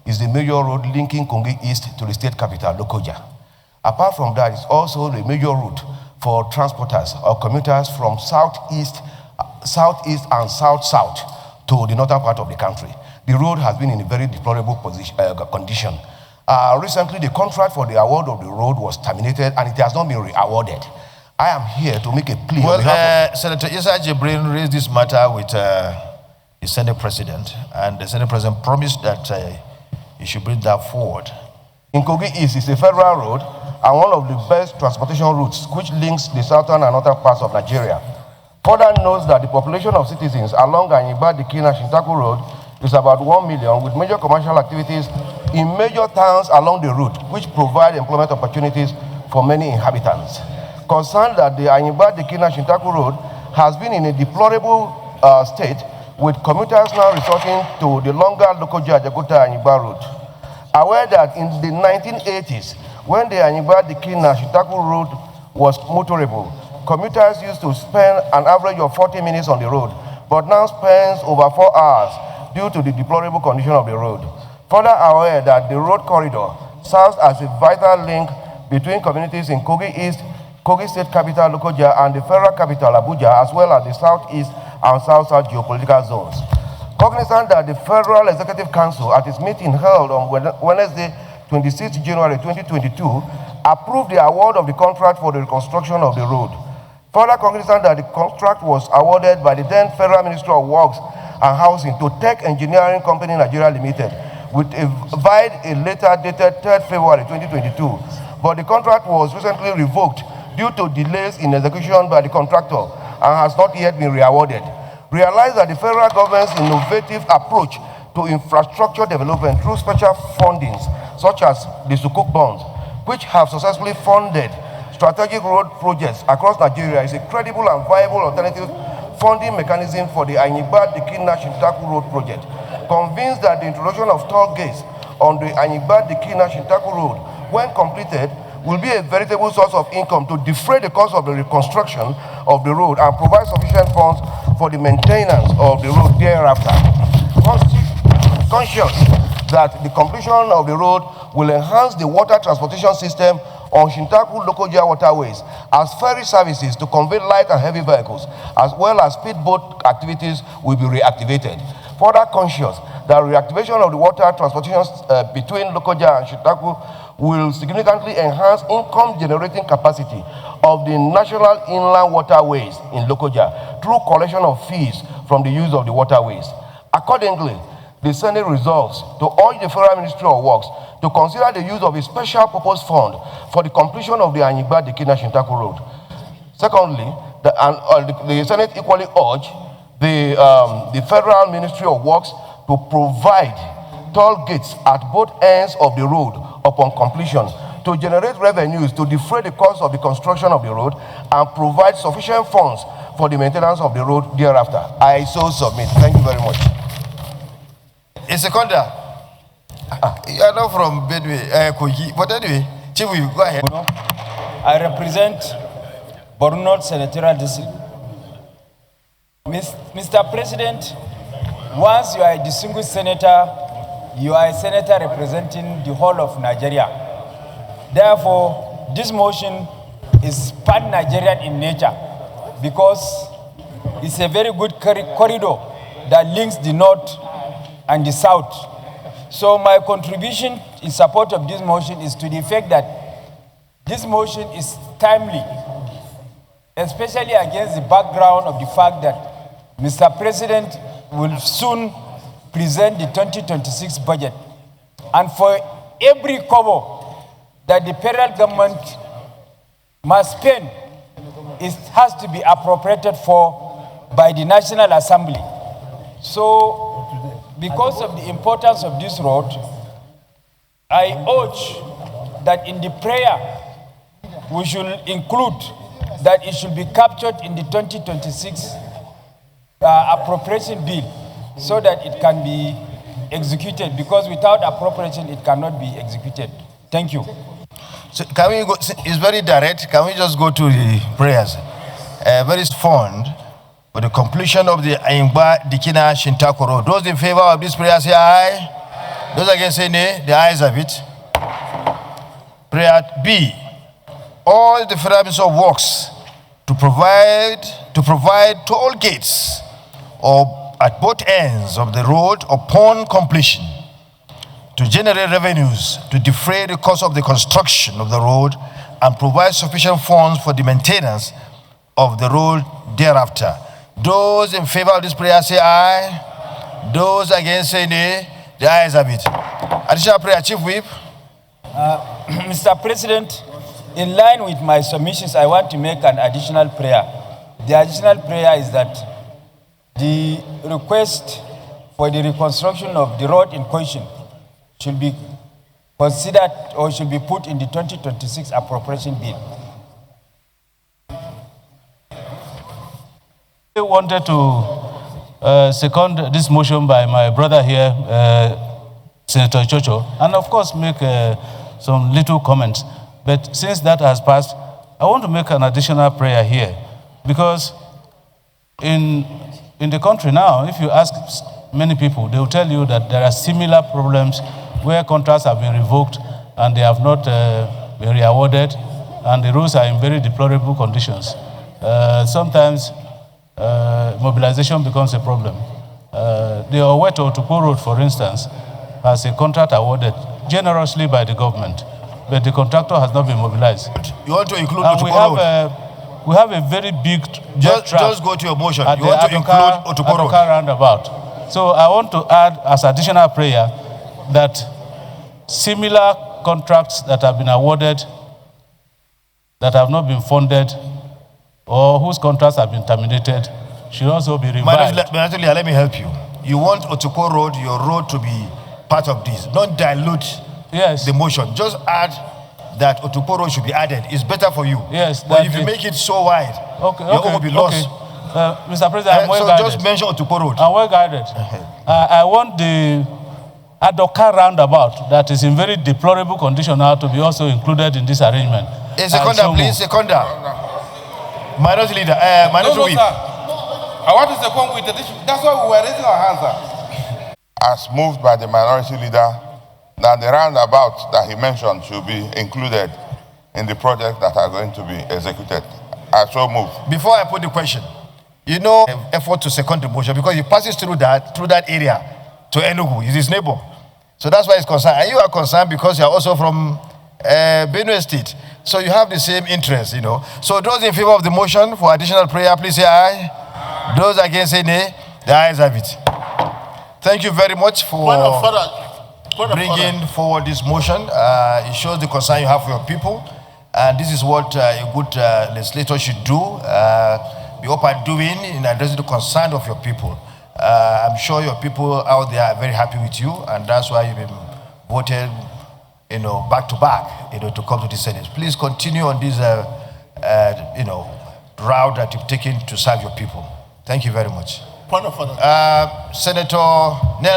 is the major road linking Kogi East to the state capital, Lokoja. Apart from that, it's also the major route for transporters or commuters from southeast and south-south to the northern part of the country. The road has been in a very deplorable condition. Recently, the contract for the award of the road was terminated and it has not been re-awarded. I am here to make a plea. Well, Senator Issa Jibrin raised this matter with the Senate President, and the Senate President promised that he should bring that forward. In Kogi East is a federal road and one of the best transportation routes which links the southern and northern parts of Nigeria. Further notes that the population of citizens along Anyigba-Dikina-Shintaku Road is about 1 million, with major commercial activities in major towns along the route, which provide employment opportunities for many inhabitants. Concerned that the Anyigba-Dikina-Shintaku Road has been in a deplorable state, with commuters now resorting to the longer Lokoja-Jakarta-Anyigba route. Aware that in the 1980s, when the Anyigba-Dikina-Shintaku road was motorable, commuters used to spend an average of 40 minutes on the road, but now spends over 4 hours due to the deplorable condition of the road. Further aware that the road corridor serves as a vital link between communities in Kogi East, Kogi State Capital, Lokoja, and the federal capital, Abuja, as well as the southeast and south-south geopolitical zones. Cognizant that the Federal Executive Council, at its meeting held on Wednesday, 26 January 2022, approved the award of the contract for the reconstruction of the road. Further cognizant that the contract was awarded by the then Federal Ministry of Works and Housing to Tech Engineering Company Nigeria Limited, with a later dated 3rd February 2022. But the contract was recently revoked due to delays in execution by the contractor and has not yet been re-awarded. Realize that the federal government's innovative approach to infrastructure development through special fundings, such as the Sukuk bonds, which have successfully funded strategic road projects across Nigeria, is a credible and viable alternative funding mechanism for the Anyigba-Dikina-Shintaku road project. Convinced that the introduction of toll gates on the Anyigba-Dikina-Shintaku road, when completed, will be a veritable source of income to defray the cost of the reconstruction of the road and provide sufficient funds for the maintenance of the road thereafter. Conscious that the completion of the road will enhance the water transportation system on Shintaku-Lokoja waterways, as ferry services to convey light and heavy vehicles, as well as speedboat activities, will be reactivated. Further conscious that reactivation of the water transportation between Lokoja and Shintaku will significantly enhance income-generating capacity of the national inland waterways in Lokoja through collection of fees from the use of the waterways. Accordingly, the Senate resolves to urge the Federal Ministry of Works to consider the use of a special purpose fund for the completion of the Anyigba-Dikina-Shintaku road. Secondly, the Senate equally urge the Federal Ministry of Works to provide toll gates at both ends of the road upon completion to generate revenues to defray the cost of the construction of the road and provide sufficient funds for the maintenance of the road thereafter. I so submit. Thank you very much. It's a conda. You are not from Bedway, Kogi, but anyway, Chief, go ahead. I represent Borno Senatorial District. Mr. President, once you are a distinguished senator, you are a senator representing the whole of Nigeria. Therefore, this motion is pan-Nigerian in nature because it's a very good corridor that links the north and the south. So my contribution in support of this motion is to the effect that this motion is timely, especially against the background of the fact that Mr. President will soon present the 2026 budget. And for every kobo that the federal government must spend, it has to be appropriated for by the National Assembly. So, because of the importance of this road, I urge that in the prayer, we should include that it should be captured in the 2026 appropriation bill so that it can be executed, because without appropriation, it cannot be executed. Thank you. So can we go, it's very direct, can we just go to the prayers? Very fond for the completion of the Anyigba-Dikina-Shintaku road. Those in favor of this prayer say aye. Those against say nay, the ayes have it. Prayer B, all the Federal Ministry of Works to provide toll gates or at both ends of the road upon completion to generate revenues to defray the cost of the construction of the road and provide sufficient funds for the maintenance of the road thereafter. Those in favor of this prayer say aye. Those against say nay. The ayes have it. Additional prayer, Chief Whip. Mr. President, in line with my submissions, I want to make an additional prayer. The additional prayer is that the request for the reconstruction of the road in question should be considered or should be put in the 2026 appropriation bill. I wanted to second this motion by my brother here, Senator Echocho, and of course make some little comments. But since that has passed, I want to make an additional prayer here, because in the country now, if you ask many people, they will tell you that there are similar problems where contracts have been revoked and they have not been re-awarded, and the roads are in very deplorable conditions. Sometimes mobilization becomes a problem. The Oweto Tupo Road, for instance, has a contract awarded generously by the government, but the contractor has not been mobilized. You want to include Otupo Road? We have a very big just go to your motion. You want to include Otupo Road? Roundabout. So I want to add as additional prayer that similar contracts that have been awarded that have not been funded or whose contracts have been terminated should also be revived. Let me help you. You want Otupo Road, your road, to be part of this. Don't dilute the motion. Just add that Otupo Road should be added. It's better for you. Yes. But if you make it so wide, your own will be lost. Mr. President, I'm well guided. So just mention Otupo Road. I'm well guided. I want the Adoka roundabout that is in very deplorable condition now to be also included in this arrangement. A seconder, please. Seconder. Minority Leader. Minority Whip. I want to second with this. That's why we were raising our hands up. As moved by the minority leader, that the roundabout that he mentioned should be included in the projects that are going to be executed. I so move. Before I put the question, you know, effort to second the motion because he passes through that area to Enugu. He's his neighbor. So that's why he's concerned. And you are concerned because you're also from Benue State. So you have the same interest, you know. So those in favor of the motion for additional prayer, please say aye. Those against say nay. The ayes have it. Thank you very much for bringing forward this motion. It shows the concern you have for your people. And this is what a good legislator should do. Be open doing in addressing the concern of your people. I'm sure your people out there are very happy with you, and that's why you've been voted, you know, back to back, you know, to come to the Senate. Please continue on this, you know, route that you've taken to serve your people. Thank you very much. Point of order. Senator